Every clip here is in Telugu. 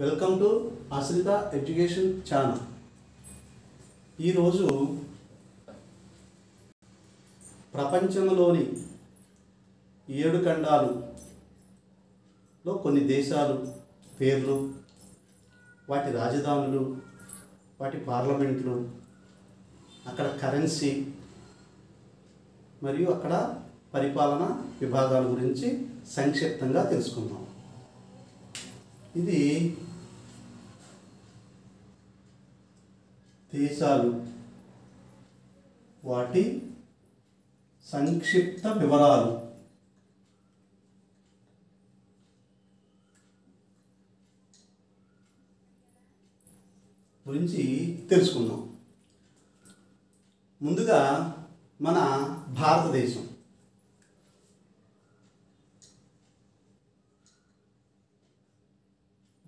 వెల్కమ్ టు ఆశ్రిత ఎడ్యుకేషన్ ఛానల్. ఈరోజు ప్రపంచంలోని 7 ఖండాలలో కొన్ని దేశాలు పేర్లు, వాటి రాజధానులు, వాటి పార్లమెంట్లు, అక్కడ కరెన్సీ మరియు అక్కడ పరిపాలన విభాగాల గురించి సంక్షిప్తంగా తెలుసుకుందాం. ఇది దేశాలు, వాటి సంక్షిప్త వివరాలు. గురించి తెలుసుకుందాం. ముందుగా మన భారతదేశం.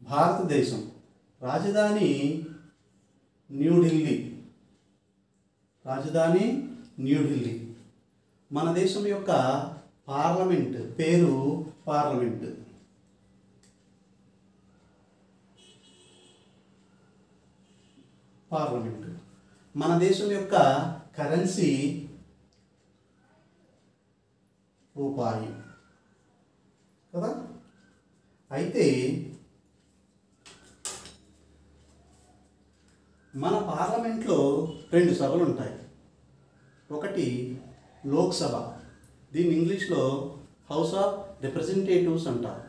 భారతదేశం రాజధాని న్యూఢిల్లీ. రాజధాని న్యూఢిల్లీ. మన దేశం యొక్క పార్లమెంట్ పేరు పార్లమెంట్. పార్లమెంట్. మన దేశం యొక్క కరెన్సీ రూపాయి కదా. అయితే మన పార్లమెంట్లో 2 సభలు ఉంటాయి. ఒకటి లోక్సభ, దీన్ని ఇంగ్లీష్లో హౌస్ ఆఫ్ రిప్రజెంటేటివ్స్ అంటారు.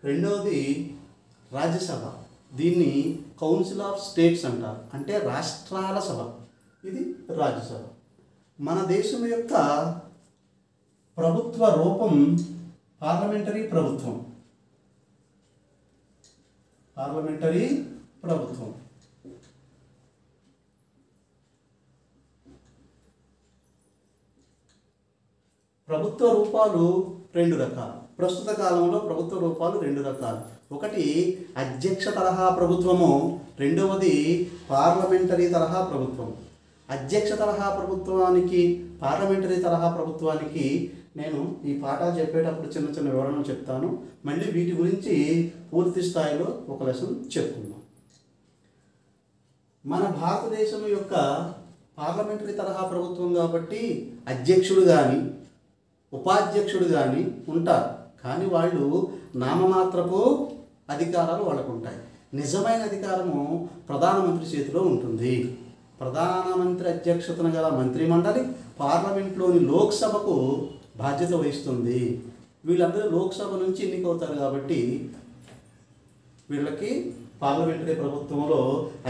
రెండవది రాజ్యసభ, దీన్ని కౌన్సిల్ ఆఫ్ స్టేట్స్ అంటారు, అంటే రాష్ట్రాల సభ. ఇది రాజ్యసభ. మన దేశం యొక్క ప్రభుత్వ రూపం పార్లమెంటరీ ప్రభుత్వం. పార్లమెంటరీ ప్రభుత్వం. ప్రభుత్వ రూపాలు 2 రకాలు. ప్రస్తుత కాలంలో ప్రభుత్వ రూపాలు 2 రకాలు. ఒకటి అధ్యక్ష తరహా ప్రభుత్వము, రెండవది పార్లమెంటరీ తరహా ప్రభుత్వం. అధ్యక్ష తరహా ప్రభుత్వానికి, పార్లమెంటరీ తరహా ప్రభుత్వానికి నేను ఈ పాఠాలు చెప్పేటప్పుడు చిన్న చిన్న వివరణలు చెప్తాను. మళ్ళీ వీటి గురించి పూర్తి స్థాయిలో ఒక లెసన్ చెప్పుకుందాం. మన భారతదేశం యొక్క పార్లమెంటరీ తరహా ప్రభుత్వం కాబట్టి అధ్యక్షుడు కానీ ఉపాధ్యక్షుడు కానీ ఉంటారు, కానీ వాళ్ళు నామమాత్రపు అధికారాలు వాళ్ళకు ఉంటాయి. నిజమైన అధికారము ప్రధానమంత్రి చేతిలో ఉంటుంది. ప్రధానమంత్రి అధ్యక్షతన గల మంత్రిమండలి పార్లమెంట్లోని లోక్సభకు బాధ్యత వహిస్తుంది. వీళ్ళందరూ లోక్సభ నుంచి ఎన్నికవుతారు కాబట్టి వీళ్ళకి పార్లమెంటరీ ప్రభుత్వంలో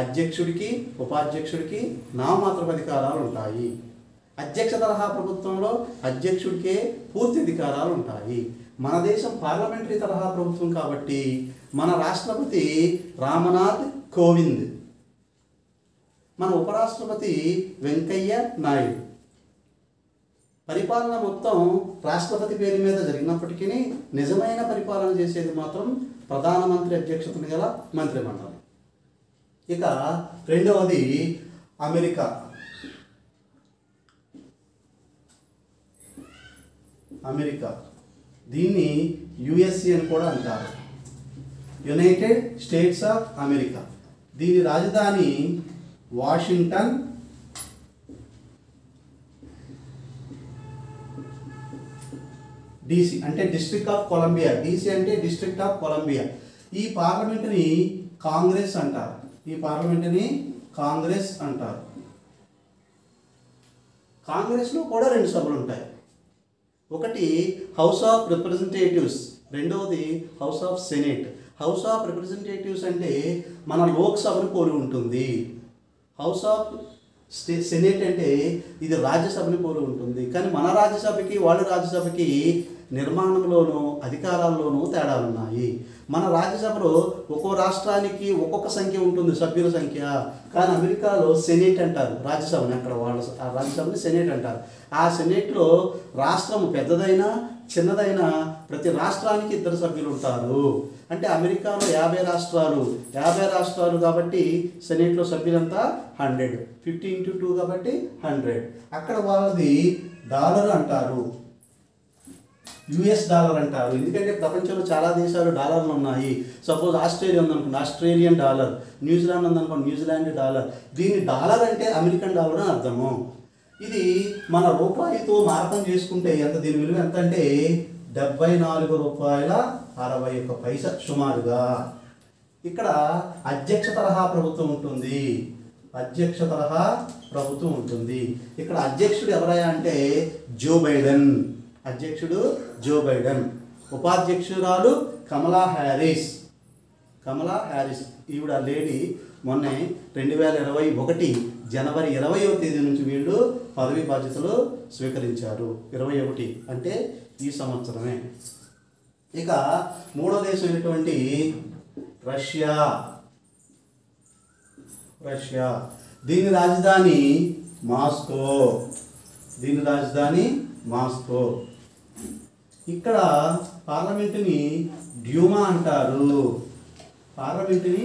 అధ్యక్షుడికి ఉపాధ్యక్షుడికి నామమాత్రపు అధికారాలు ఉంటాయి. అధ్యక్ష తరహా ప్రభుత్వంలో అధ్యక్షుడికే పూర్తి అధికారాలు ఉంటాయి. మన దేశం పార్లమెంటరీ తరహా ప్రభుత్వం కాబట్టి మన రాష్ట్రపతి రామ్నాథ్ కోవింద్, మన ఉపరాష్ట్రపతి వెంకయ్య నాయుడు. పరిపాలన మొత్తం రాష్ట్రపతి పేరు మీద జరిగినప్పటికీ నిజమైన పరిపాలన చేసేది మాత్రం ప్రధానమంత్రి అధ్యక్షతన గల మంత్రిమండలి. ఇక రెండవది అమెరికా. అమెరికా, దీన్ని యుఎస్ఏ అని కూడా అంటారు, యునైటెడ్ స్టేట్స్ ఆఫ్ అమెరికా. దీని రాజధాని వాషింగ్టన్ DC, అంటే డిస్ట్రిక్ట్ ఆఫ్ కొలంబియా. DC అంటే డిస్ట్రిక్ట్ ఆఫ్ కొలంబియా. ఈ పార్లమెంటుని కాంగ్రెస్ అంటారు. ఈ పార్లమెంటుని కాంగ్రెస్ అంటారు. కాంగ్రెస్లో కూడా 2 సభలు ఉంటాయి. ఒకటి హౌస్ ఆఫ్ రిప్రజెంటేటివ్స్, రెండవది house of senate. House of representatives అంటే మన లోక్సభను పోలి ఉంటుంది. హౌస్ ఆఫ్ సెనేట్ అంటే ఇది రాజ్యసభని పోలి ఉంటుంది. కానీ మన రాజ్యసభకి వాళ్ళ రాజ్యసభకి నిర్మాణంలోనూ అధికారాల్లోనూ తేడాలు ఉన్నాయి. మన రాజ్యసభలో ఒక్కో రాష్ట్రానికి ఒక్కొక్క సంఖ్య ఉంటుంది, సభ్యుల సంఖ్య. కానీ అమెరికాలో సెనేట్ అంటారు రాజ్యసభని. అక్కడ వాళ్ళ ఆ రాజ్యసభని సెనేట్ అంటారు. ఆ సెనేట్లో రాష్ట్రం పెద్దదైనా చిన్నదైనా ప్రతి రాష్ట్రానికి 2 సభ్యులు ఉంటారు. అంటే అమెరికాలో 50 రాష్ట్రాలు, 50 రాష్ట్రాలు కాబట్టి సెనేట్లో సభ్యులంతా 100, 50 × 2 కాబట్టి 100. అక్కడ వాళ్ళది డాలర్ అంటారు. యుఎస్ డాలర్ అంటారు. ఎందుకంటే ప్రపంచంలో చాలా దేశాలు డాలర్లు ఉన్నాయి. సపోజ్ ఆస్ట్రేలియా ఉందనుకోండి, ఆస్ట్రేలియన్ డాలర్. న్యూజిలాండ్ ఉందనుకోండి, న్యూజిలాండ్ డాలర్. దీని డాలర్ అంటే అమెరికన్ డాలర్ అని అర్థము. ఇది మన రూపాయితో మారకం చేసుకుంటే ఎంత, దీని విలువ ఎంత అంటే ₹74.61 సుమారుగా. ఇక్కడ అధ్యక్ష తరహా ప్రభుత్వం ఉంటుంది. అధ్యక్ష తరహా ప్రభుత్వం ఉంటుంది. ఇక్కడ అధ్యక్షుడు ఎవరయ్యా అంటే జో బైడెన్. అధ్యక్షుడు జో బైడెన్. ఉపాధ్యక్షురాలు కమలా హ్యారిస్. కమలా హ్యారిస్ ఈవిడ లేడీ మొన్న 2021 జనవరి 20వ తేదీ నుంచి వీళ్ళు పదవి బాధ్యతలు స్వీకరించారు. 21 అంటే ఈ సంవత్సరమే. ఇక మూడో దేశం అయినటువంటి రష్యా. రష్యా దీని రాజధాని మాస్కో. దీని రాజధాని మాస్కో. ఇక్కడ పార్లమెంటుని డ్యూమా అంటారు. పార్లమెంటుని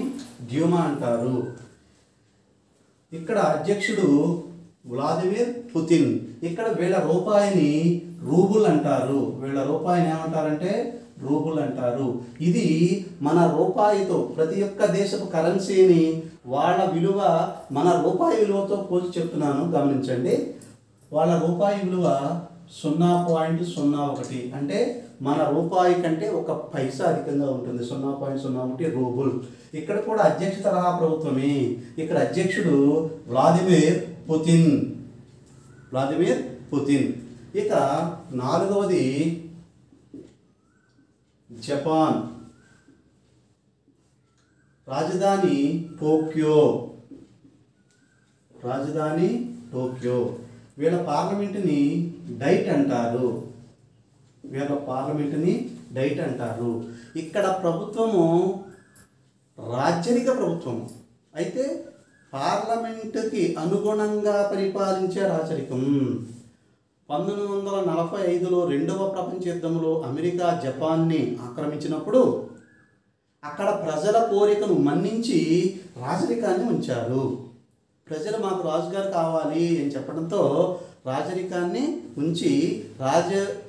డ్యూమా అంటారు. ఇక్కడ అధ్యక్షుడు వ్లాదిమిర్ పుతిన్. ఇక్కడ వీళ్ళ రూపాయిని రూబుల్ అంటారు. వీళ్ళ రూపాయిని ఏమంటారంటే రూబుల్ అంటారు. ఇది మన రూపాయితో ప్రతి ఒక్క దేశపు కరెన్సీని వాళ్ళ విలువ మన రూపాయి విలువతో పోల్చి చెప్తున్నాను, గమనించండి. వాళ్ళ రూపాయి విలువ 0.01 అంటే మన రూపాయి కంటే 1 పైసా అధికంగా ఉంటుంది. 0.01 రూబుల్. ఇక్కడ కూడా అధ్యక్ష తరహా ప్రభుత్వమే. ఇక్కడ అధ్యక్షుడు వ్లాదిమిర్ పుతిన్. Vladimir Putin. ఇక నాలుగవది జపాన్. రాజధాని టోక్యో. రాజధాని టోక్యో. వీళ్ళ పార్లమెంటుని డైట్ అంటారు. వీళ్ళ పార్లమెంటుని డైట్ అంటారు. ఇక్కడ ప్రభుత్వము రాజ్యనిక ప్రభుత్వము అయితే పార్లమెంటుకి అనుగుణంగా పరిపాలించే రాచరికం. 1945లో రెండవ ప్రపంచ యుద్ధంలో అమెరికా జపాన్ని ఆక్రమించినప్పుడు అక్కడ ప్రజల కోరికను మన్నించి రాజరికాన్ని ఉంచారు. ప్రజలు మాకు రాజుగారు కావాలి అని చెప్పడంతో రాజరికాన్ని ఉంచి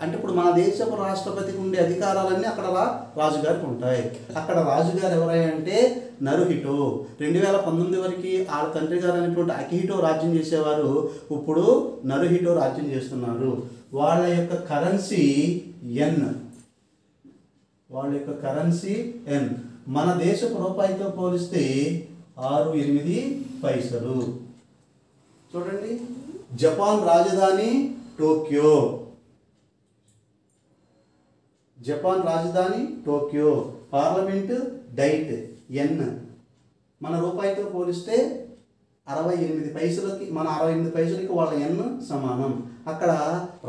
అంటే ఇప్పుడు మన దేశపు రాష్ట్రపతికి ఉండే అధికారాలన్నీ అక్కడ రాజుగారికి ఉంటాయి. అక్కడ రాజుగారు ఎవరయ్యా అంటే నరుహిటో. 2019 వరకు వాళ్ళ తండ్రి గారు అనేటువంటి అకిహిటో రాజ్యం చేసేవారు. ఇప్పుడు నరుహిటో రాజ్యం చేస్తున్నారు. వాళ్ళ యొక్క కరెన్సీ ఎన్. వాళ్ళ యొక్క కరెన్సీ ఎన్. మన దేశపు రూపాయితో పోలిస్తే 6.8 పైసలు. చూడండి, జపాన్ రాజధాని టోక్యో. జపాన్ రాజధాని టోక్యో. పార్లమెంటు డైట్ ఎన్. మన రూపాయితో పోలిస్తే 68 పైసలకి, మన 68 పైసలకి వాళ్ళ ఎన్ సమానం. అక్కడ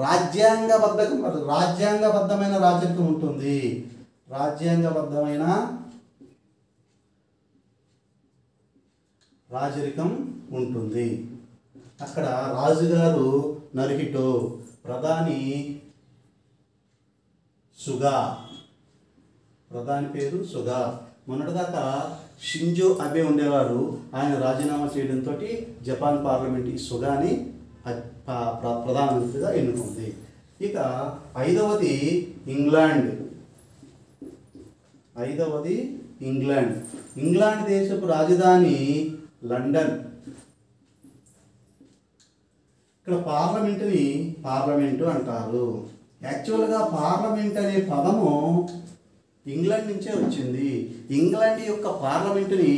రాజ్యాంగబద్ధమైన రాజరికం ఉంటుంది. రాజ్యాంగబద్ధమైన రాజరికం ఉంటుంది. అక్కడ రాజుగారు నరుహిటో, ప్రధాని సుగా. ప్రధాని పేరు సుగా. మొన్నటిదాకా షింజో అబే ఉండేవారు. ఆయన రాజీనామా చేయడంతో జపాన్ పార్లమెంట్ ఈ సుగాని ప్రధానమంత్రిగా ఎన్నుకుంది. ఇక ఐదవది ఇంగ్లాండ్. ఇంగ్లాండ్ దేశపు రాజధాని లండన్. ఇక్కడ పార్లమెంటు అంటారు. యాక్చువల్గా పార్లమెంట్ అనే పదము ఇంగ్లాండ్ నుంచే వచ్చింది. ఇంగ్లాండ్ యొక్క పార్లమెంటుని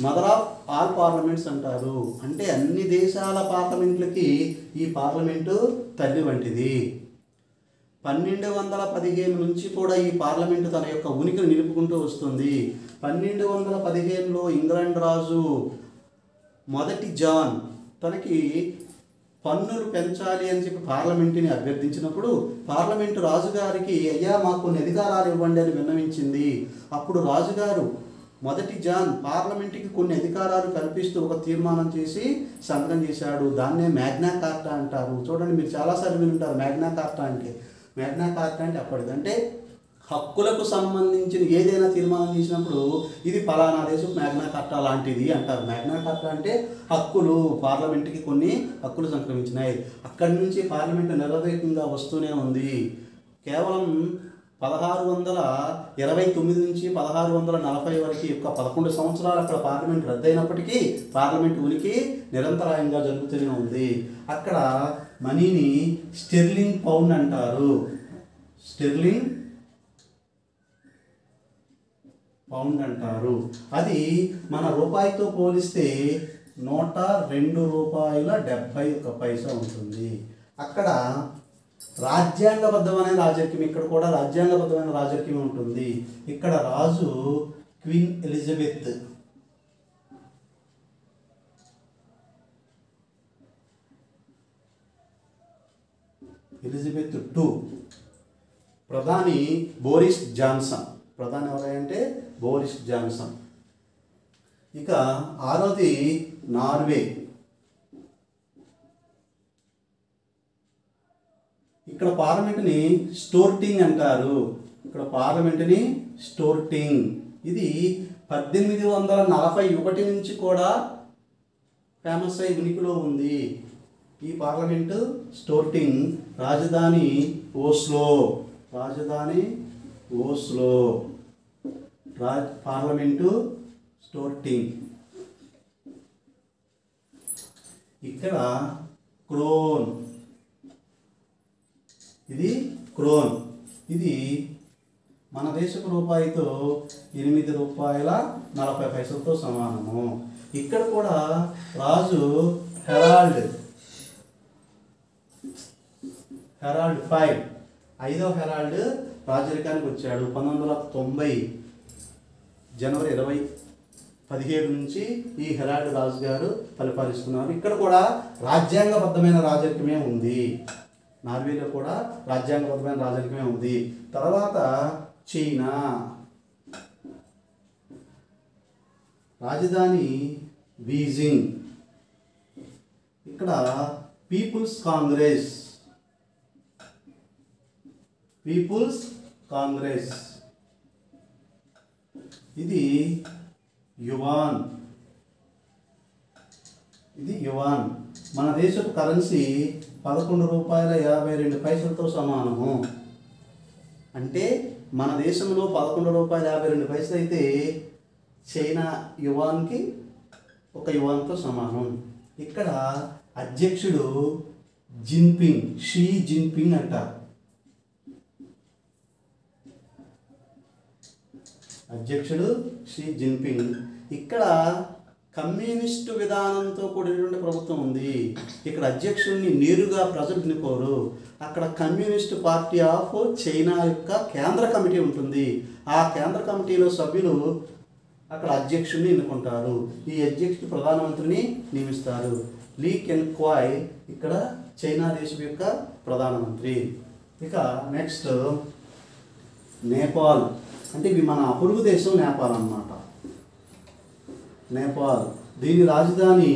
మదర్ ఆఫ్ ఆల్ పార్లమెంట్స్ అంటారు. అంటే అన్ని దేశాల పార్లమెంట్లకి ఈ పార్లమెంటు తల్లి వంటిది. 1215 నుంచి కూడా ఈ పార్లమెంటు తన యొక్క ఉనికిని నిలుపుకుంటూ వస్తుంది. 1215లో ఇంగ్లాండ్ రాజు మొదటి జాన్ తనకి పన్నులు పెంచాలి అని చెప్పి పార్లమెంటుని అభ్యర్థించినప్పుడు పార్లమెంటు రాజుగారికి అయ్యా మాకు కొన్ని అధికారాలు ఇవ్వండి అని విన్నవించింది. అప్పుడు రాజుగారు మొదటి జాన్ పార్లమెంటుకి కొన్ని అధికారాలు కల్పిస్తూ ఒక తీర్మానం చేసి సంతకం చేశాడు. దాన్నే మ్యాగ్నా కార్టా అంటారు. చూడండి, మీరు చాలాసార్లు వినుంటారు మ్యాగ్నా కార్టా అంటే. మ్యాగ్నా కార్టా అంటే అప్పటిదంటే హక్కులకు సంబంధించిన ఏదైనా తీర్మానం చేసినప్పుడు ఇది ఫలానా దేశం మ్యాగ్నా కార్టా లాంటిది అంటారు. మ్యాగ్నా కార్టా అంటే హక్కులు, పార్లమెంటుకి కొన్ని హక్కులు సంక్రమించినాయి. అక్కడి నుంచి పార్లమెంటు నిరవధికంగా వస్తూనే ఉంది. కేవలం 1629 నుంచి 1640 వరకు యొక్క 11 సంవత్సరాలు అక్కడ పార్లమెంట్ రద్దయినప్పటికీ పార్లమెంట్ ఉనికి నిరంతరాయంగా జరుగుతూనే ఉంది. అక్కడ మనీని స్టెర్లింగ్ పౌండ్ అంటారు. స్టెర్లింగ్ పౌండ్ అంటారు. అది మన రూపాయితో పోలిస్తే ₹102.71 ఉంటుంది. అక్కడ రాజ్యాంగబద్ధమైన రాజకీయం, ఇక్కడ కూడా రాజ్యాంగబద్ధమైన రాజకీయం ఉంటుంది. ఇక్కడ రాజు క్వీన్ ఎలిజబెత్. Elizabeth II. ప్రధాని బోరిస్ జాన్సన్. ప్రధాని ఎవరంటే బోరిస్ జాన్సన్. ఇక 6వది నార్వే. ఇక్కడ పార్లమెంట్ని స్టోర్టింగ్ అంటారు. ఇక్కడ పార్లమెంట్ని స్టోర్టింగ్. ఇది 1841 నుంచి కూడా ఫేమస్ అయి ఉనికిలో ఉంది. ఈ పార్లమెంటు స్టోర్టింగ్. రాజధాని ఓస్లో. రాజధాని ఓస్లో. పార్లమెంటు స్టోర్టింగ్. ఇక్కడ క్రోన్. ఇది క్రోన్. ఇది మన దేశపు రూపాయితో ₹8.40 సమానము. ఇక్కడ కూడా రాజు హెరాల్డ్. Harold V. 5వ హెరాల్డ్ రాజరికానికి వచ్చాడు. 1990 జనవరి 17 నుంచి ఈ హెరాల్డ్ రాజు గారు పరిపాలిస్తున్నారు. ఇక్కడ కూడా రాజ్యాంగబద్ధమైన రాజరికమే ఉంది. నార్వేలో కూడా రాజ్యాంగబద్ధమైన రాజరికమే ఉంది. తర్వాత చైనా. రాజధాని బీజింగ్. ఇక్కడ పీపుల్స్ కాంగ్రెస్. పీపుల్స్ కాంగ్రెస్. ఇది యువాన్. ఇది యువాన్. మన దేశపు కరెన్సీ ₹11.52 సమానము. అంటే మన దేశంలో ₹11.52 అయితే చైనా యువాన్కి 1 యువాన్తో సమానం. ఇక్కడ అధ్యక్షుడు జిన్పింగ్. షీ జిన్పింగ్ అంటారు. అధ్యక్షుడు షీ జిన్పింగ్. ఇక్కడ కమ్యూనిస్టు విధానంతో కూడినటువంటి ప్రభుత్వం ఉంది. ఇక్కడ అధ్యక్షుడిని నేరుగా ప్రజలు ఎన్నుకోరు. అక్కడ కమ్యూనిస్ట్ పార్టీ ఆఫ్ చైనా యొక్క కేంద్ర కమిటీ ఉంటుంది. ఆ కేంద్ర కమిటీలో సభ్యులు అక్కడ అధ్యక్షుడిని ఎన్నుకుంటారు. ఈ అధ్యక్షుడు ప్రధానమంత్రిని నియమిస్తారు. లీ కెన్ క్వాయ్ ఇక్కడ చైనా దేశం యొక్క ప్రధానమంత్రి. ఇక నెక్స్ట్ నేపాల్. అంటే ఇవి మన పొరుగు దేశం నేపాల్ అన్నమాట. నేపాల్. దీని రాజధాని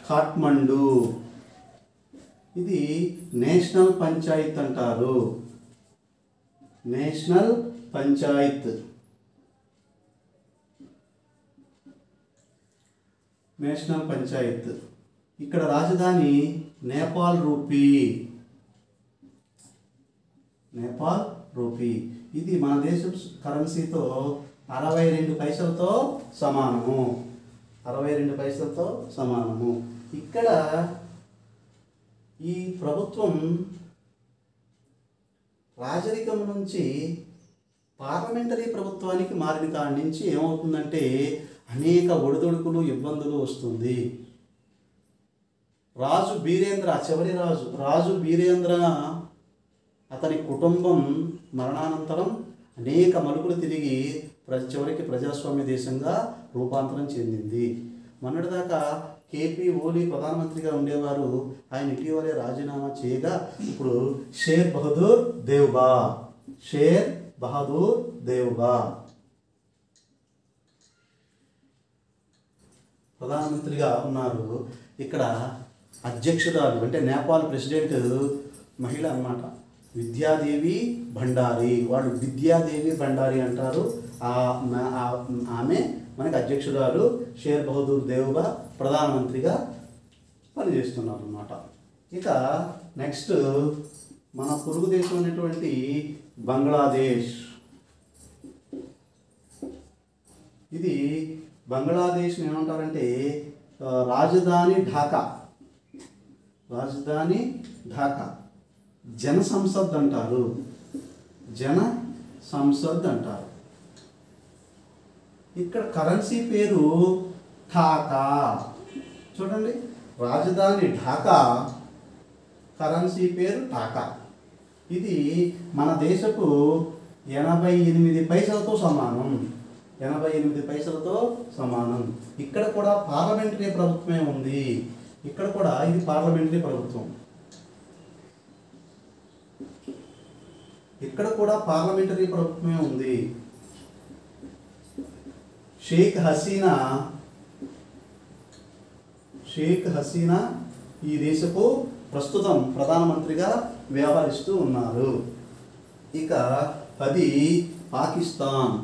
కాఠ్మండు. ఇది నేషనల్ పంచాయత్ అంటారు. నేషనల్ పంచాయత్. నేషనల్ పంచాయత్. ఇక్కడ రాజధాని నేపాల్ రూపీ. నేపాల్ రూపీ. ఇది మన దేశం కరెన్సీతో 62 పైసలతో సమానము. 62 పైసలతో సమానము. ఇక్కడ ఈ ప్రభుత్వం రాజరికం నుంచి పార్లమెంటరీ ప్రభుత్వానికి మారిన కాడి నుంచి ఏమవుతుందంటే అనేక ఒడిదొడుకులు ఇబ్బందులు వస్తుంది. రాజు బీరేంద్ర, చివరి రాజు బీరేంద్ర అతని కుటుంబం మరణానంతరం అనేక మలుపులు తిరిగి చివరికి ప్రజాస్వామ్య దేశంగా రూపాంతరం చెందింది. మొన్నటిదాకా కేపీ ఓలీ ప్రధానమంత్రిగా ఉండేవారు. ఆయన ఇటీవలే రాజీనామా చేయగా ఇప్పుడు షేర్ బహదూర్ దేవ్బా ప్రధానమంత్రిగా ఉన్నారు. ఇక్కడ అధ్యక్షురాలు అంటే నేపాల్ ప్రెసిడెంట్ మహిళ అన్నమాట, విద్యాదేవి భండారి. వాళ్ళు విద్యాదేవి భండారి అంటారు. ఆమె మనకి అధ్యక్షురాలు. షేర్ బహదూర్ దేవ్బా ప్రధానమంత్రిగా పనిచేస్తున్నారు అన్నమాట. ఇక నెక్స్ట్ మన పొరుగు దేశం అనేటువంటి బంగ్లాదేశ్. ఇది బంగ్లాదేశ్ని ఏమంటారంటే రాజధాని ఢాకా. రాజధాని ఢాకా. జన సంసద్ అంటారు. జన సంసద్ అంటారు. ఇక్కడ కరెన్సీ పేరు ఠాకా. చూడండి, రాజధాని ఢాకా, కరెన్సీ పేరు ఠాకా. ఇది మన దేశపు 88 పైసలతో సమానం. 88 పైసలతో సమానం. ఇక్కడ కూడా పార్లమెంటరీ ప్రభుత్వమే ఉంది. ఇక్కడ కూడా ఇది పార్లమెంటరీ ప్రభుత్వం. ఇక్కడ కూడా పార్లమెంటరీ ప్రభుత్వమే ఉంది. షేక్ హసీనా ఈ దేశపు ప్రస్తుతం ప్రధానమంత్రిగా వ్యవహరిస్తూ ఉన్నారు. ఇక 10 పాకిస్తాన్.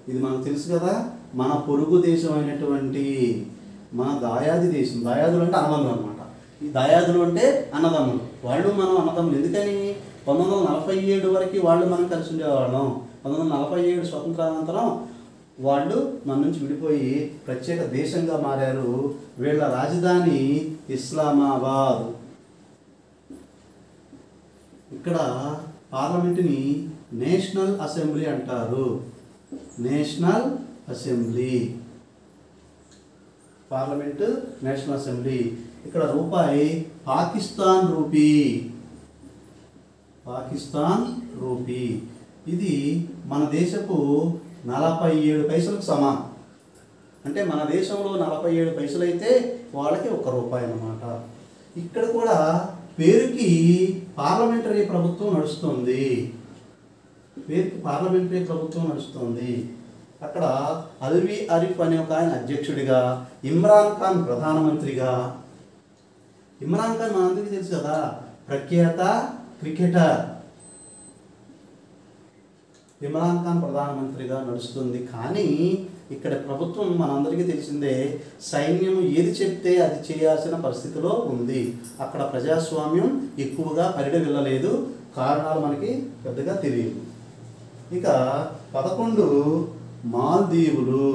ఇది మనకు తెలుసు కదా, మన పొరుగు దేశం అయినటువంటి మన దాయాది దేశం. దాయాదులు అంటే అన్నదమ్ములు అనమాట. ఈ దాయాదులు అంటే అన్నదమ్ములు. వాళ్ళు మనం అన్నదమ్ములు. ఎందుకని 1947 వరకు వాళ్ళు మనం కలిసి ఉండేవాళ్ళం. 1947 స్వతంత్రానంతరం వాళ్ళు మన నుంచి విడిపోయి ప్రత్యేక దేశంగా మారారు. వీళ్ళ రాజధాని ఇస్లామాబాద్. ఇక్కడ పార్లమెంటుని నేషనల్ అసెంబ్లీ అంటారు. National assembly, parliament national assembly. ఇక్కడ రూపాయి పాకిస్తాన్ రూపీ. పాకిస్తాన్ రూపీ. ఇది మన దేశపు 47 పైసలకు సమానం. అంటే మన దేశంలో 47 పైసలు అయితే వాళ్ళకి 1 రూపాయి అన్నమాట. ఇక్కడ కూడా పేరుకి పార్లమెంటరీ ప్రభుత్వం నడుస్తుంది. పేరుకి పార్లమెంటరీ ప్రభుత్వం నడుస్తుంది. అక్కడ అల్వి అరిఫ్ అనే ఒక ఆయన అధ్యక్షుడిగా, ఇమ్రాన్ ఖాన్ ప్రధానమంత్రిగా. ఇమ్రాన్ ఖాన్ మనందరికీ తెలుసు కదా, ప్రఖ్యాత క్రికెటర్. ఇమ్రాన్ ఖాన్ ప్రధానమంత్రిగా నడుస్తుంది. కానీ ఇక్కడ ప్రభుత్వం మనందరికీ తెలిసిందే, సైన్యం ఏది చెప్తే అది చేయాల్సిన పరిస్థితిలో ఉంది. అక్కడ ప్రజాస్వామ్యం ఎక్కువగా పరిడవిల్లలేదు. కారణాలు మనకి పెద్దగా తెలియదు. ఇక 11 మాల్దీవులు.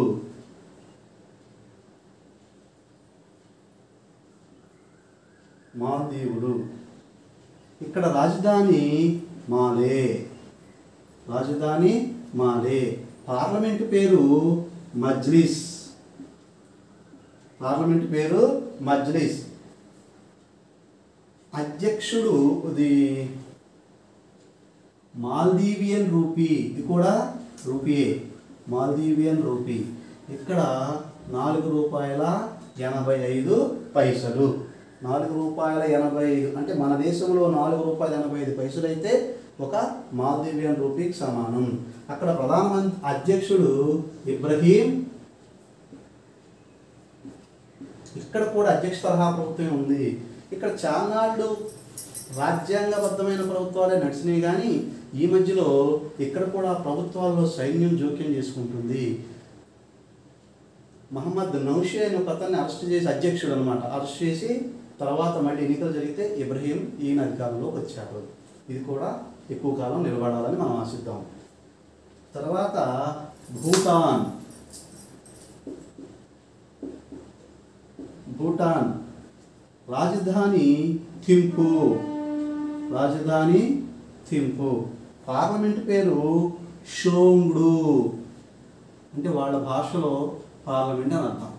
మాల్దీవులు. ఇక్కడ రాజధాని మాలే. రాజధాని మాలే. పార్లమెంటు పేరు మజ్లిస్. పార్లమెంటు పేరు మజ్లిస్. అధ్యక్షుడు ఇది మాల్దీవియన్ రూపీ. ఇది కూడా రూపీయే, మాల్దీవియన్ రూపీ. ఇక్కడ 4 రూపాయల 85 పైసలు. 4 రూపాయల 85 అంటే మన దేశంలో 4 రూపాయల 85 పైసలు అయితే ఒక మాల్దీవియన్ రూపీకి సమానం. అక్కడ ప్రధానమంత్రి అధ్యక్షుడు ఇబ్రహీం. ఇక్కడ కూడా అధ్యక్ష తరహా ప్రభుత్వం ఉంది. ఇక్కడ చాలాళ్ళు రాజ్యాంగబద్ధమైన ప్రభుత్వాలే నడిచినాయి. కానీ ఈ మధ్యలో ఇక్కడ కూడా ప్రభుత్వాల్లో సైన్యం జోక్యం చేసుకుంటుంది. మహమ్మద్ నౌషే అనే ఒక అతన్ని అరెస్ట్ చేసి, అధ్యక్షుడు అనమాట, అరెస్ట్ చేసి తర్వాత మళ్ళీ ఎన్నికలు జరిగితే ఇబ్రహీం ఈయన అధికారంలోకి వచ్చాడు. ఇది కూడా ఎక్కువ కాలం నిలబడాలని మనం ఆశిద్దాం. తర్వాత భూటాన్. భూటాన్ రాజధాని థింపు. రాజధాని థింపు. పార్లమెంట్ పేరు షోంగ్డు. అంటే వాళ్ళ భాషలో పార్లమెంట్ అని అర్థం.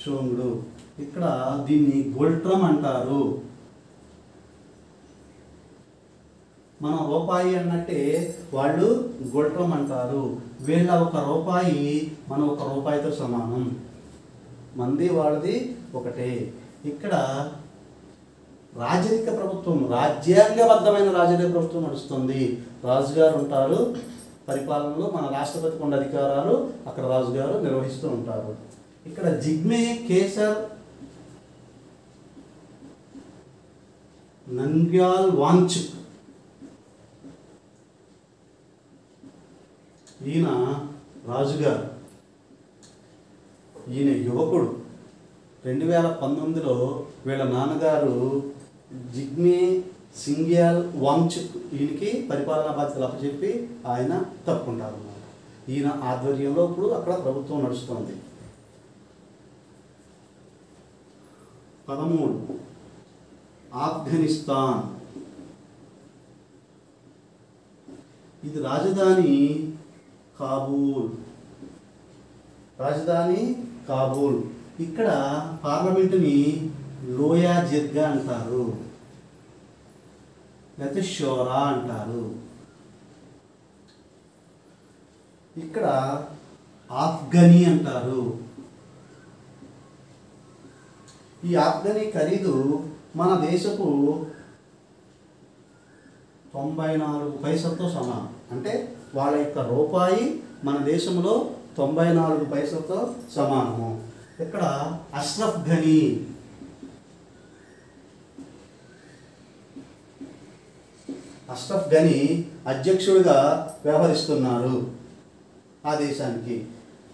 షోంగ్డు. ఇక్కడ దీన్ని గొల్ట్రమ్ అంటారు. మన రూపాయి అన్నట్టే వాళ్ళు గొల్ట్రమ్ అంటారు. వీళ్ళ 1 రూపాయి మన 1 రూపాయితో సమానం. మంది వాళ్ళది ఒకటే. ఇక్కడ రాజరిక ప్రభుత్వం, రాజ్యాంగబద్ధమైన రాజరిక ప్రభుత్వం నడుస్తుంది. రాజుగారు ఉంటారు పరిపాలనలో. మన రాష్ట్రపతికి ఉన్న అధికారాలు అక్కడ రాజుగారు నిర్వహిస్తూ ఉంటారు. ఇక్కడ జిగ్మే కేసర్ నంగ్యాల్ వాంచుక్. ఈయన రాజుగారు. ఈయన యువకుడు. 2019లో వీళ్ళ నాన్నగారు జిగ్మే సింగ్యాల్ వాంగ్చుక్ ఈయనకి పరిపాలనా బాధ్యతలు అప్పచెప్పి ఆయన తప్పుకుంటారు అన్నమాట. ఈయన ఆధ్వర్యంలో ఇప్పుడు అక్కడ ప్రభుత్వం నడుస్తుంది. 13 ఆఫ్ఘనిస్తాన్. ఇది రాజధాని కాబూల్. ఇక్కడ పార్లమెంటుని లోయా జిర్గా అంటారు, లేకపోతే షోరా అంటారు. ఇక్కడ ఆఫ్ఘనీ అంటారు. ఈ ఆఫ్ఘనీ ఖరీదు మన దేశపు 94 పైసలతో సమానం. అంటే వాళ్ళ యొక్క రూపాయి మన దేశంలో 94 పైసలతో సమానము. ఇక్కడ అష్రఫ్ ఘనీ అధ్యక్షుడిగా వ్యవహరిస్తున్నారు ఆ దేశానికి.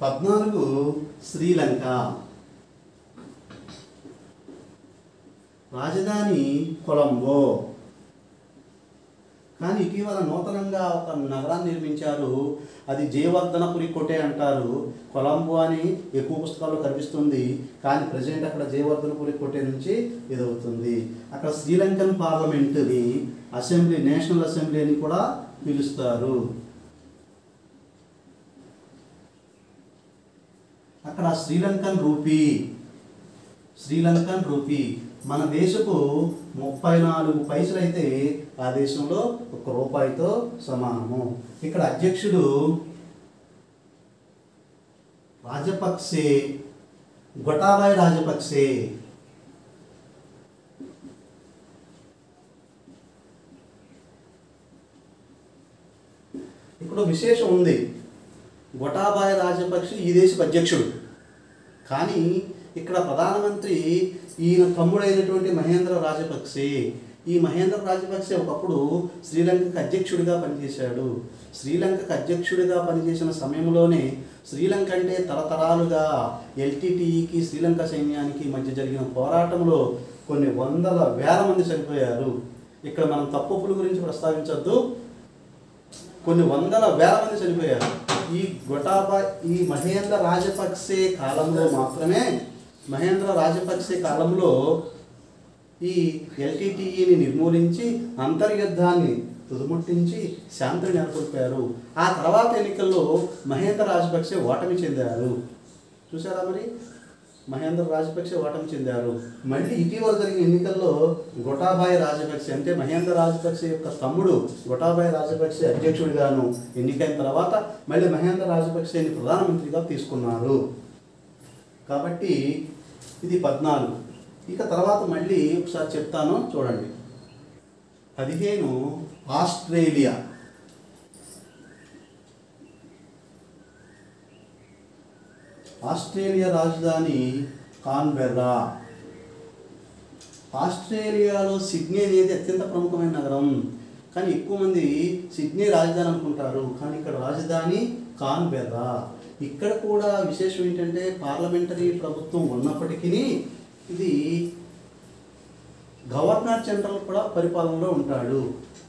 14 శ్రీలంక. రాజధాని కొలంబో. కానీ ఇటీవల నూతనంగా ఒక నగరాన్ని నిర్మించారు, అది జయవర్ధనపురి కోటే అంటారు. కొలంబో అని ఎక్కువ పుస్తకాల్లో కనిపిస్తుంది, కానీ ప్రజెంట్ అక్కడ జయవర్ధనపురి కోటే నుంచి ఇదవుతుంది. అక్కడ శ్రీలంకన్ పార్లమెంటుని అసెంబ్లీ, నేషనల్ అసెంబ్లీ అని కూడా పిలుస్తారు. అక్కడ శ్రీలంకన్ రూపీ మన దేశపు 34 పైసలు అయితే ఆ దేశంలో 1 రూపాయితో సమానము. ఇక్కడ అధ్యక్షుడు గొటాబాయ్ రాజపక్సే. ఇప్పుడు విశేషం ఉంది, గొటాబాయ్ రాజపక్సే ఈ దేశపు అధ్యక్షుడు. కానీ ఇక్కడ ప్రధానమంత్రి ఈయన తమ్ముడైనటువంటి మహేంద్ర రాజపక్సే. ఈ మహేంద్ర రాజపక్సే ఒకప్పుడు శ్రీలంకకు అధ్యక్షుడిగా పనిచేశాడు. శ్రీలంకకు అధ్యక్షుడిగా పనిచేసిన సమయంలోనే శ్రీలంక అంటే తరతరాలుగా ఎల్టీటీఈకి శ్రీలంక సైన్యానికి మధ్య జరిగిన పోరాటంలో కొన్ని వేల మంది చనిపోయారు. ఇక్కడ మనం తప్పుల గురించి ప్రస్తావించొద్దు, కొన్ని వేల మంది చనిపోయారు. ఈ మహేంద్ర రాజపక్సే కాలంలో ఈ ఎల్టీటీఈని నిర్మూలించి అంతర్యుద్ధాన్ని తుదముట్టించి శాంతిని నెలకొల్పారు. ఆ తర్వాత ఎన్నికల్లో మహేంద్ర రాజపక్సే ఓటమి చెందారు. చూసారా మరి, మహేంద్ర రాజపక్సే ఓటమి చెందారు. మళ్ళీ ఇటీవల జరిగిన ఎన్నికల్లో గొటాబాయ్ రాజపక్సే అంటే మహేంద్ర రాజపక్సే యొక్క తమ్ముడు గొటాబాయ్ రాజపక్సే అధ్యక్షుడిగాను ఎన్నికైన తర్వాత మళ్ళీ మహేంద్ర రాజపక్సేని ప్రధానమంత్రిగా తీసుకున్నారు. కాబట్టి ఇది 14. ఇక తర్వాత మళ్ళీ ఒకసారి చెప్తాను చూడండి. 15 ఆస్ట్రేలియా. ఆస్ట్రేలియా రాజధాని కాన్బెర్రా. ఆస్ట్రేలియాలో సిడ్నీ అనేది అత్యంత ప్రముఖమైన నగరం, కానీ ఎక్కువ మంది సిడ్నీ రాజధాని అనుకుంటారు, కానీ ఇక్కడ రాజధాని కాన్బెర్రా. ఇక్కడ కూడా విశేషం ఏంటంటే పార్లమెంటరీ ప్రభుత్వం ఉన్నప్పటికీ ఇది గవర్నర్ జనరల్ కూడా పరిపాలనలో ఉంటాడు.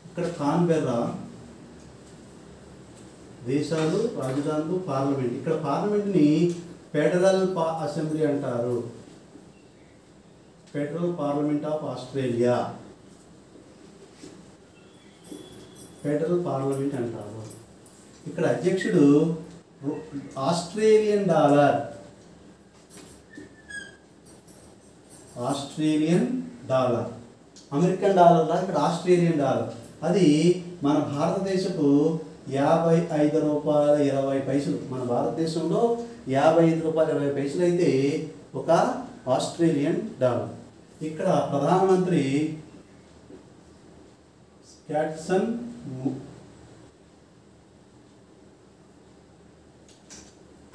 ఇక్కడ కాన్బెర్రా దేశాలు, రాజధానులు, పార్లమెంట్. ఇక్కడ పార్లమెంట్ని ఫెడరల్ అసెంబ్లీ అంటారు, federal parliament of Australia, federal parliament అంటారు. ఇక్కడ అధ్యక్షుడు ఆస్ట్రేలియన్ డాలర్. అమెరికన్ డాలర్ లా ఇక్కడ ఆస్ట్రేలియన్ డాలర్. అది మన భారతదేశపు 55 రూపాయల 20 పైసలు. మన భారతదేశంలో 55 రూపాయల 20 పైసలు అయితే ఒక ఆస్ట్రేలియన్ డాలర్. ఇక్కడ ప్రధానమంత్రి స్కాట్సన్.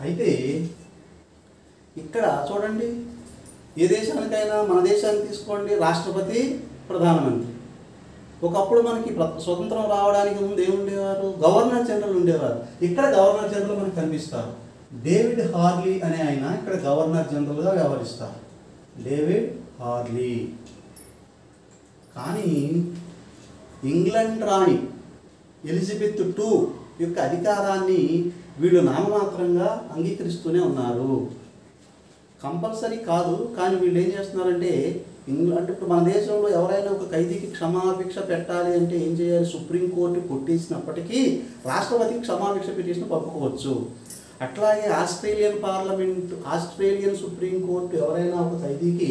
అయితే ఇక్కడ చూడండి, ఏ దేశానికైనా మన దేశాన్ని తీసుకోండి, రాష్ట్రపతి, ప్రధానమంత్రి. ఒకప్పుడు మనకి స్వతంత్రం రావడానికి ముందు ఏముండేవారు? గవర్నర్ జనరల్ ఉండేవారు. ఇక్కడ గవర్నర్ జనరల్ మనకు కనిపిస్తారు. డేవిడ్ హార్లీ అనే ఆయన ఇక్కడ గవర్నర్ జనరల్గా వ్యవహరిస్తారు, డేవిడ్ హార్లీ. కానీ ఇంగ్లాండ్ రాణి ఎలిజబెత్ II యొక్క అధికారాన్ని వీళ్ళు నామమాత్రంగా అంగీకరిస్తూనే ఉన్నారు. కంపల్సరీ కాదు, కానీ వీళ్ళు ఏం చేస్తున్నారంటే అంటే ఇప్పుడు మన దేశంలో ఎవరైనా ఒక ఖైదీకి క్షమాభిక్ష పెట్టాలి అంటే ఏం చేయాలి? సుప్రీంకోర్టు కొట్టేసినప్పటికీ రాష్ట్రపతికి క్షమాభిక్ష పిటిషన్ పంపుకోవచ్చు. అట్లాగే ఆస్ట్రేలియన్ సుప్రీంకోర్టు ఎవరైనా ఒక ఖైదీకి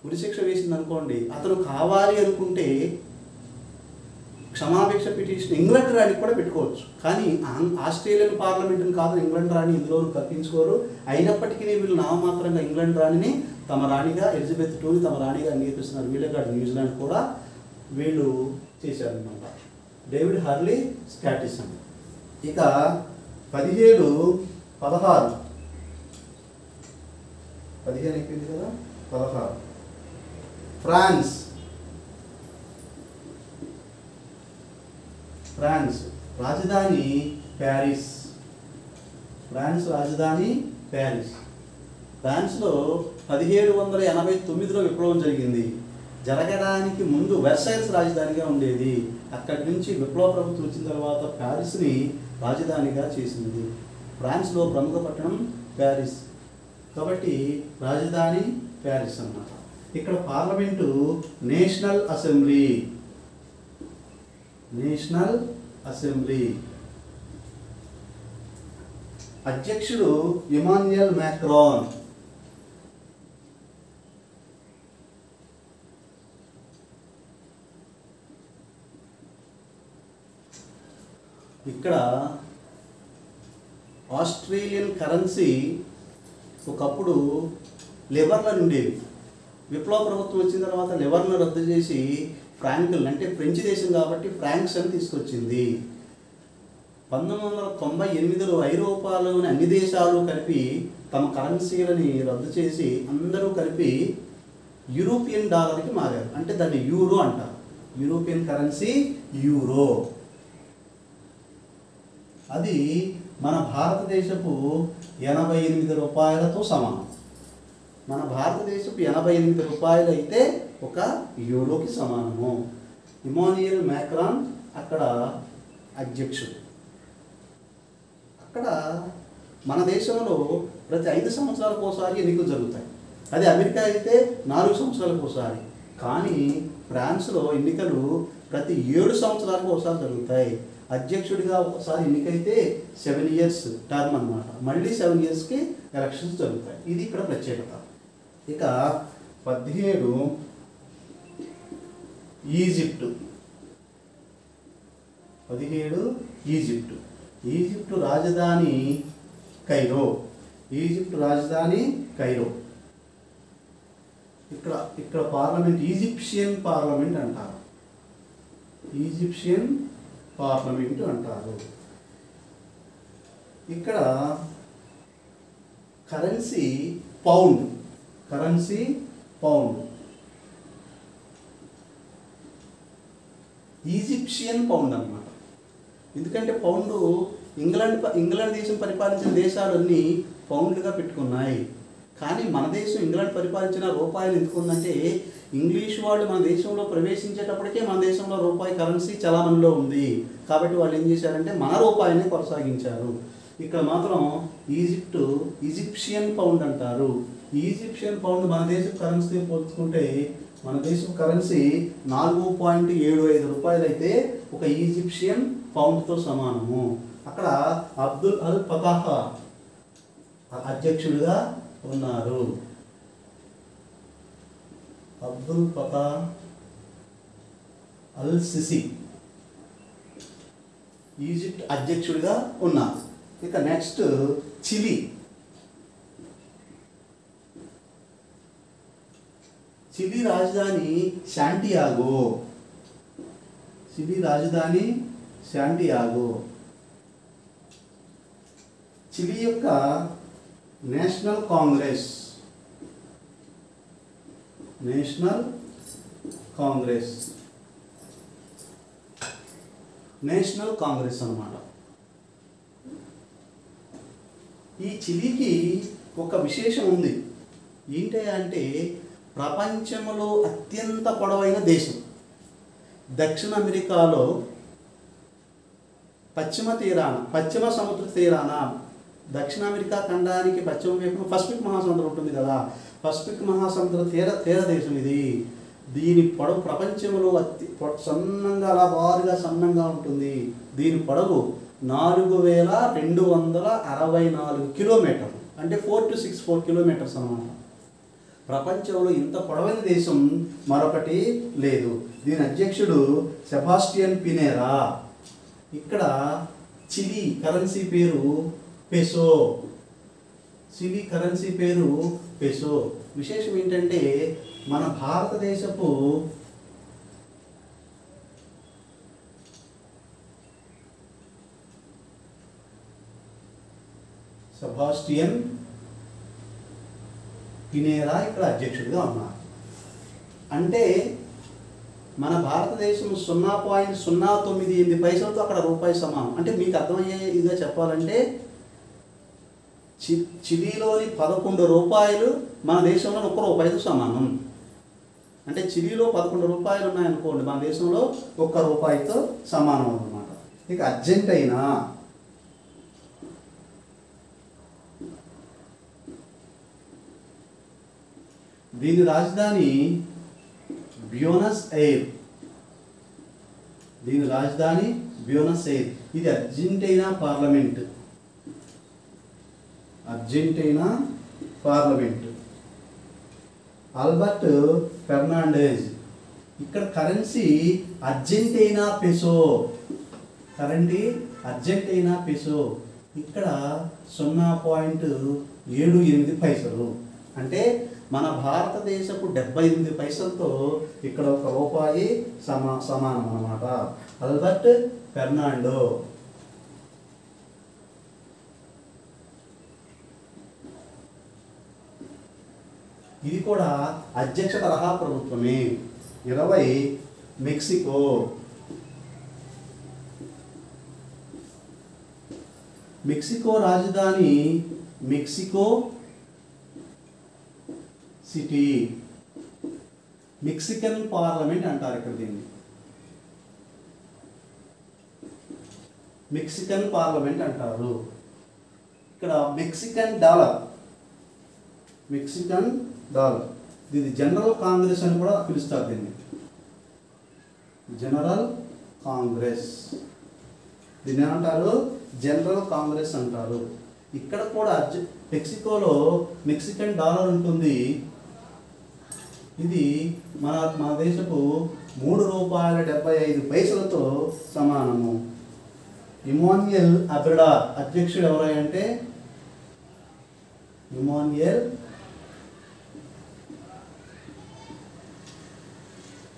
ఉరిశిక్ష వేసింది అనుకోండి, అతను కావాలి అనుకుంటే క్షమాభిక్ష పిటిషన్ ఇంగ్లాండ్ రాణికి కూడా పెట్టుకోవచ్చు. కానీ ఆస్ట్రేలియన్ పార్లమెంట్ని కాదు ఇంగ్లాండ్ రాణి ఇందులో కల్పించుకోరు. అయినప్పటికీ వీళ్ళు నామమాత్రంగా ఇంగ్లాండ్ రాణిని తమ రాణిగా, ఎలిజబెత్ IIని తమ రాణిగా అంగీకరిస్తున్నారు. వీళ్ళే కాదు న్యూజిలాండ్ కూడా వీళ్ళు చేశారనమాట. డేవిడ్ హర్లీ స్కాటిసన్. ఇక 17, 16 అయిపోయింది కదా, 16 ఫ్రాన్స్ రాజధాని ప్యారిస్. ఫ్రాన్స్లో 1789లో విప్లవం జరిగింది. జరగడానికి ముందు వెర్సైల్స్ రాజధానిగా ఉండేది. అక్కడి నుంచి విప్లవ ప్రభుత్వం వచ్చిన తర్వాత ప్యారిస్ని రాజధానిగా చేసింది. ఫ్రాన్స్లో ప్రముఖ పట్టణం ప్యారిస్ కాబట్టి రాజధాని ప్యారిస్ అన్నమాట. ఇక్కడ పార్లమెంటు నేషనల్ అసెంబ్లీ అధ్యక్షుడు ఇమాన్యుయల్ మ్యాక్రాన్. ఇక్కడ ఆస్ట్రేలియన్ కరెన్సీ ఒకప్పుడు లివర్లను ఉండేవి. విప్లవ ప్రభుత్వం వచ్చిన తర్వాత లివర్ను రద్దు చేసి ఫ్రాంకులు అంటే ఫ్రెంచ్ దేశం కాబట్టి ఫ్రాంక్స్ అని తీసుకొచ్చింది. 1998లో ఐరోపాలోని అన్ని దేశాలు కలిపి తమ కరెన్సీలని రద్దు చేసి అందరూ కలిపి యూరోపియన్ డాలర్కి మారారు. అంటే దాన్ని యూరో అంటారు. European currency euro. అది మన భారతదేశపు 88 రూపాయలతో సమానం. మన భారతదేశపు 88 రూపాయలు అయితే ఒక యూరోకి సమానము. ఇమాన్యుయల్ మ్యాక్రాన్ అక్కడ అధ్యక్షుడు. అక్కడ మన దేశంలో ప్రతి 5 సంవత్సరాలకు ఒకసారి ఎన్నికలు జరుగుతాయి. అది అమెరికా అయితే 4 సంవత్సరాలకు ఒకసారి. కానీ ఫ్రాన్స్లో ఎన్నికలు ప్రతి 7 సంవత్సరాలకు ఒకసారి జరుగుతాయి. అధ్యక్షుడిగా ఒకసారి ఎన్నికైతే 7 ఇయర్స్ టర్మ్ అన్నమాట. మళ్ళీ 7 ఇయర్స్కి ఎలక్షన్స్ జరుగుతాయి. ఇది ఇక్కడ ప్రత్యేకత. ఇక 17 ఈజిప్టు రాజధాని కైరో. ఇక్కడ పార్లమెంట్ ఈజిప్షియన్ పార్లమెంట్ అంటారు. ఇక్కడ కరెన్సీ పౌండ్. ఈజిప్షియన్ పౌండ్ అన్నమాట. ఎందుకంటే పౌండ్ ఇంగ్లాండ్ దేశం పరిపాలించిన దేశాలన్నీ పౌండ్లుగా పెట్టుకున్నాయి. కానీ మన దేశం ఇంగ్లాండ్ పరిపాలించిన రూపాయలు ఎందుకుందంటే ఇంగ్లీష్ వాళ్ళు మన దేశంలో ప్రవేశించేటప్పటికే మన దేశంలో రూపాయి కరెన్సీ చలామణిలో ఉంది. కాబట్టి వాళ్ళు ఏం చేశారంటే మన రూపాయిని కొనసాగించారు. ఇక్కడ మాత్రం ఈజిప్షియన్ పౌండ్ అంటారు. ఈజిప్షియన్ పౌండ్ మన దేశ కరెన్సీ పోల్చుకుంటే మన దేశం కరెన్సీ 4.75 రూపాయలు అయితే ఒక ఈజిప్షియన్ పౌండ్తో సమానము. అక్కడ అబ్దుల్ అల్ ఫతాహ్ అధ్యక్షుడిగా ఉన్నారు. Abdul Fatah al Sisi Egypt అధ్యక్షుడిగా ఉన్నారు. ఇక నెక్స్ట్ చిలీ. చిలీ రాజధాని శాంటియాగో. చిలీ యొక్క నేషనల్ కాంగ్రెస్ అన్నమాట. ఈ చిలీకి ఒక విశేషం ఉంది. ఏంటి అంటే ప్రపంచంలో అత్యంత పొడవైన దేశం. దక్షిణ అమెరికాలో పశ్చిమ సముద్ర తీరాన దక్షిణ అమెరికా ఖండానికి పశ్చిమ వైపున పసిఫిక్ మహాసముద్రం ఉంటుంది కదా, పసిఫిక్ మహాసముద్ర తీర దేశం ఇది. దీని పొడవు ప్రపంచంలో సన్నంగా అలా బారుగా సన్నంగా ఉంటుంది. దీని పొడవు 4264 కిలోమీటర్లు, అంటే 4 కిలోమీటర్స్ అన్నమాట. ప్రపంచంలో ఇంత పొడవైన దేశం మరొకటి లేదు. దీని అధ్యక్షుడు సెబాస్టియన్ పినేరా. ఇక్కడ చిలీ కరెన్సీ పేరు పెసో. చిలీ కరెన్సీ పేరు పెసో. విశేషం ఏంటంటే మన భారతదేశపు సెబాస్టియన్ పినేరా ఇక్కడ అధ్యక్షుడిగా ఉన్నారు. అంటే మన భారతదేశం 0.098 పైసలతో అక్కడ రూపాయి సమానం. అంటే మీకు అర్థమయ్యే ఇదిగా చెప్పాలంటే చిలీలోని 11 రూపాయలు మన దేశంలో 1 రూపాయితో సమానం. అంటే చిలీలో 11 రూపాయలు ఉన్నాయనుకోండి, మన దేశంలో 1 రూపాయితో సమానం అన్నమాట. ఇక అర్జెంటీనా. దీని రాజధాని బ్యూనస్ ఎయిర్. ఇది అర్జెంటీనా పార్లమెంట్. Albert Fernandez. ఇక్కడ కరెన్సీ అర్జెంటీనా పెసో. ఇక్కడ 0.78 పైసలు. అంటే మన భారతదేశపు 78 పైసలతో ఇక్కడ 1 రూపాయి సమానం అన్నమాట. Albert Fernando. ఇది కూడా అధ్యక్ష తరహా ప్రభుత్వమే. 20 మెక్సికో రాజధాని మెక్సికో సిటీ. మెక్సికన్ పార్లమెంట్ అంటారు ఇక్కడ దీన్ని. మెక్సికన్ పార్లమెంట్ అంటారు. ఇక్కడ మెక్సికన్ డాలర్. ఇది జనరల్ కాంగ్రెస్ అని కూడా పిలుస్తారు. దీన్ని జనరల్ కాంగ్రెస్. దీన్ని ఏమంటారు? జనరల్ కాంగ్రెస్ అంటారు. ఇక్కడ కూడా మెక్సికోలో మెక్సికన్ డాలర్ ఉంటుంది. ఇది మన దేశపు 3 రూపాయల 75 పైసలతో సమానము. ఇమాన్యుయల్ అబ్రడార్ అధ్యక్షుడు ఎవరంటే ఇమాన్యుయల్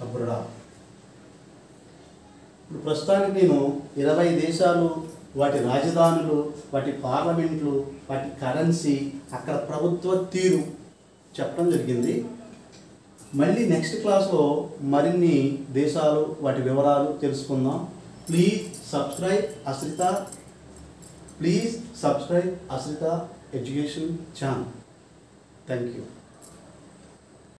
అబ్రడార్. ఇప్పుడు ప్రస్తుతానికి నేను 20 దేశాలు, వాటి రాజధానులు, వాటి పార్లమెంట్లు, వాటి కరెన్సీ, అక్కడ ప్రభుత్వ తీరు చెప్పడం జరిగింది. మళ్ళీ నెక్స్ట్ క్లాస్లో మరిన్ని దేశాలు, వాటి వివరాలు తెలుసుకుందాం. Please subscribe Ashritha education channel. Thank you.